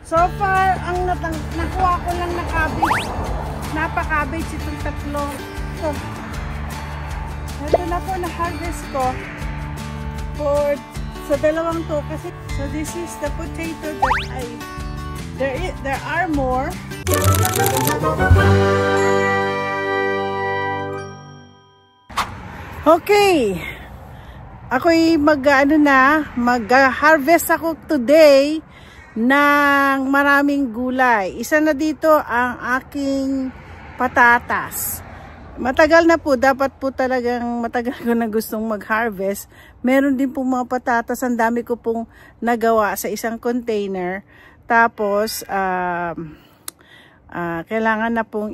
So far, ang nakuha ko lang na cabbage. Napaka-cabbage itong tatlo. So, ito na po na harvest ko for sa dalawang to kasi. So this is the potato that there are more. Okay. Ako'y mag-harvest ako today ng maraming gulay. Isa na dito ang aking patatas. Matagal na po, dapat po talagang matagal ko na gustong mag-harvest. Meron din po mga patatas, ang dami ko pong nagawa sa isang container. Tapos, kailangan na pong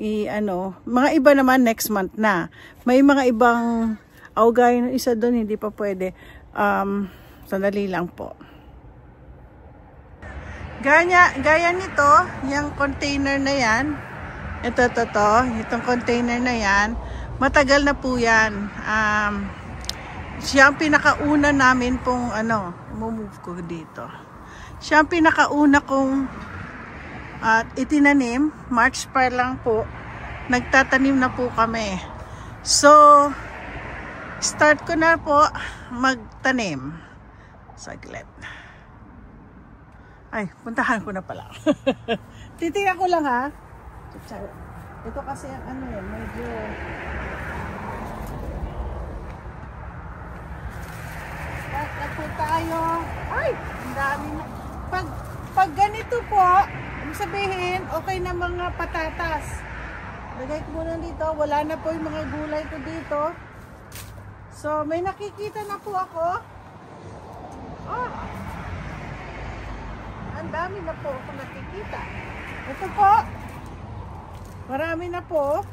mga iba naman next month na. May mga ibang gaya ng isa doon, hindi pa pwede. Sandali lang po. Gaya nito, yung container na yan. Itong container na yan, matagal na po yan. Siya ang pinakauna namin pong, move ko dito. Siya ang pinakauna kong itinanim. March pa lang po, nagtatanim na po kami. So, start ko na po magtanim. Saglit. Ay, puntahan ko na pala. Titingnan ko lang ha. Ito kasi ang medyo po tayo. Ay, ang dami na. Pag ganito po, sabihin, okay na mga patatas. Lagay ko muna dito. Wala na po yung mga gulay ko dito. So, may nakikita na po ako. Ang dami na po ako nakikita. Ito po. Marami na po.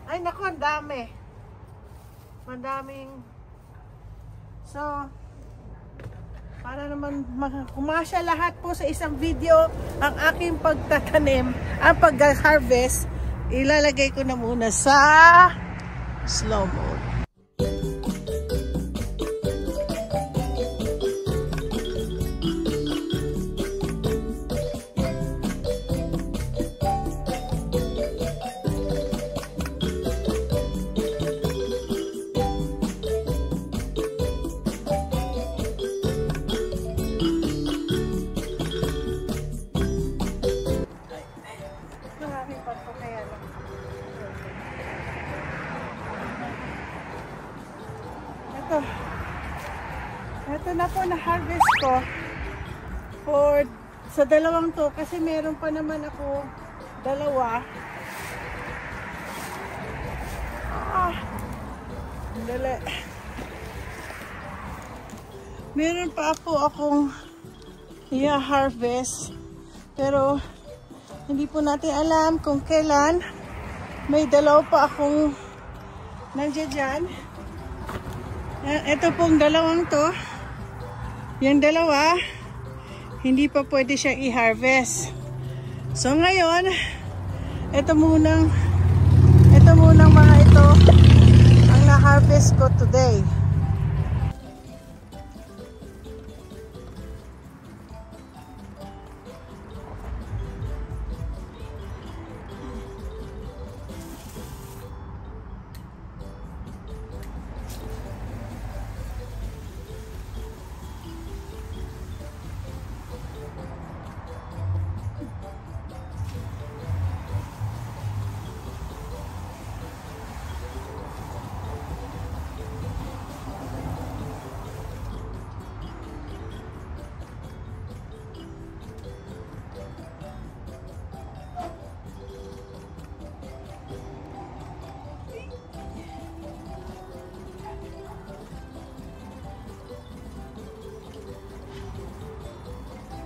Ay naku, ang dami. Madaming. So, para naman kumasya lahat po sa isang video ang aking pagtatanim, ang pag-harvest, ilalagay ko na muna sa slow mode. Ito na po na harvest ko sa dalawang to kasi meron pa naman ako dalawa. Dali. Meron pa po akong i-harvest pero hindi po natin alam kung kailan. May dalawa pa akong nandiyan dyan. Ito pong dalawang to. Yung dalawa, hindi pa pwede siyang i-harvest. So ngayon, ito munang mga ito ang na-harvest ko today.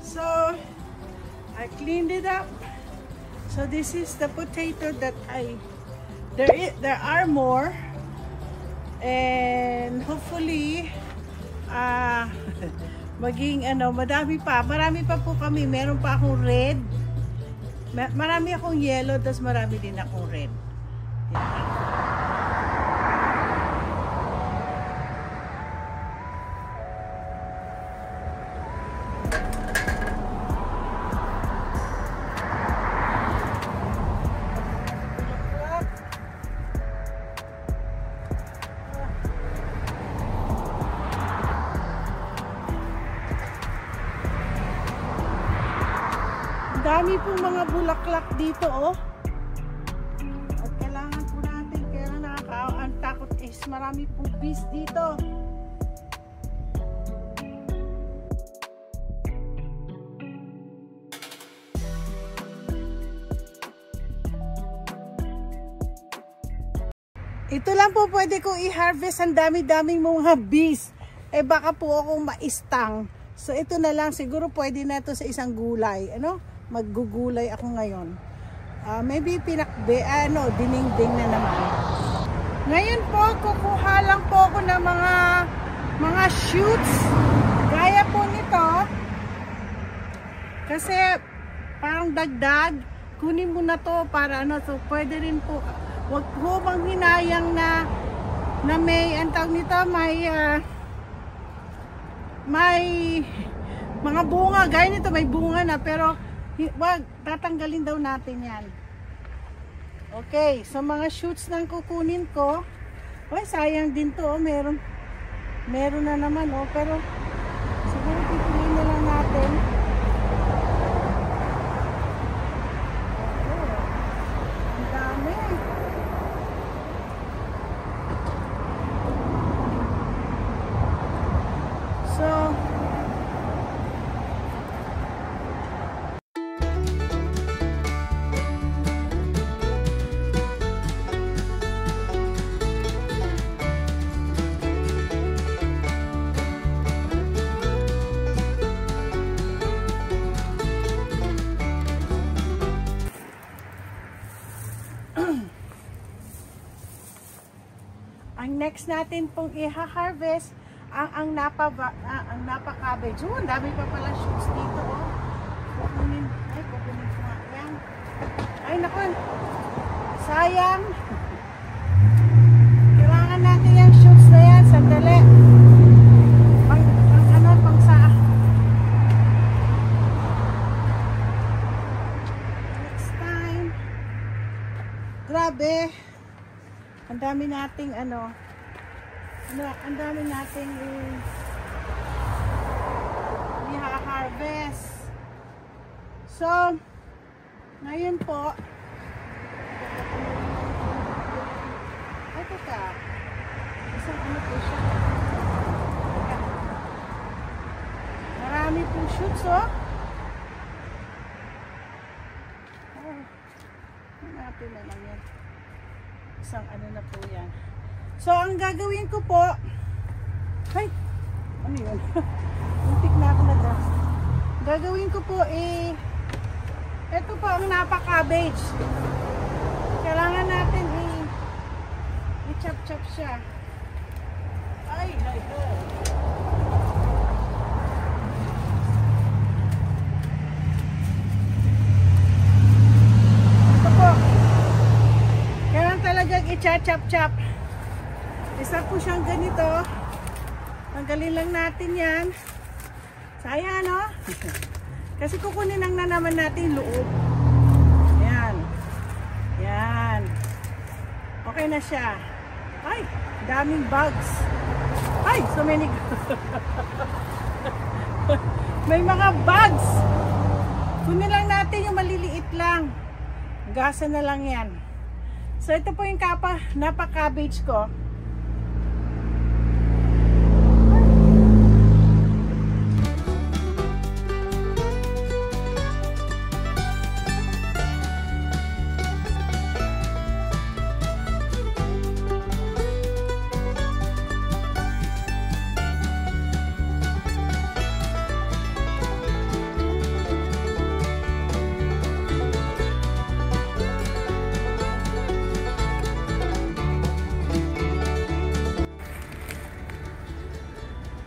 So, I cleaned it up. So this is the potato that there are more. And hopefully, maging marami pa po kami. Meron pa akong red. Marami akong yellow, tapos marami din akong red. Yan. dami pong mga bulaklak dito, oh. At kailangan po natin, kaya ang takot is marami pong bees dito. Ito lang po pwede ko i-harvest, ang dami-daming mga bees. Eh baka po akong maistang. So ito na lang, siguro pwede na ito sa isang gulay. Ano? Maggugulay ako ngayon. Maybe dinengdeng na naman. Ngayon po, kukuha lang po ako ng mga shoots. Gaya po nito. Kasi parang dagdag. Kunin mo na to para ano. So pwede rin po. Huwag po bang hinayang na may, ang tawag nito, may mga bunga. Gaya nito, may bunga na. Pero, wag, tatanggalin daw natin yan. Okay, so mga shoots nang kukunin ko. Ay, sayang din to. Oh. Meron na naman. Oh. Pero, siguro pipiliin na lang natin. Ang dami. So, ang next natin pong i-harvest ang napa cabbage. Oh, ang dami pa pala shoots dito, oh. Kukunin ko nga. Yan. Ay, naku. Sayang. Kailangan natin yung shoots na yan. Sandali. Pang sa. Next time. Grabe. Ang dami nating ang dami nating i-harvest. So, ngayon po, ito ka. Isang ano po siya. Marami pong shoots, oh. Natin na lang yan. Isang ano na po yan. So, ang gagawin ko po, ay, ano yun? Muntik na ako na-dust. Gagawin ko po, ito po ang napa-cabbage. Kailangan natin i-chop-chop siya. Ay. Ito po. Kailangan talagang i-chop-chop. Isa po siyang ganito. Tanggalin lang natin yan. Sayang, no? Kasi kukunin lang na naman natin yung loob. Yan. Yan. Okay na siya. Ay, daming bugs. Ay, so many. May mga bugs. Kunin lang natin yung maliliit lang. Gasa na lang yan. So, ito po yung napa-cabbage ko.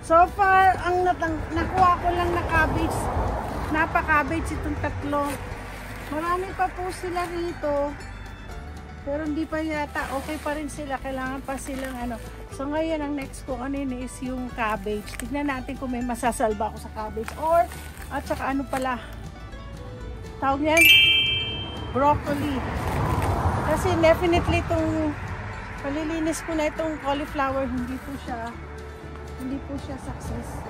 So far, ang nakuha ko lang na cabbage, napa-cabbage itong tatlo. Marami pa po sila rito. Pero hindi pa yata, okay pa rin sila. Kailangan pa silang ano. So ngayon, ang next ko kanina is yung cabbage. Tignan natin kung may masasalba ako sa cabbage. Or, at saka ano pala, tawag yan? Broccoli. Kasi definitely itong palilinis ko na itong cauliflower, hindi po siya success.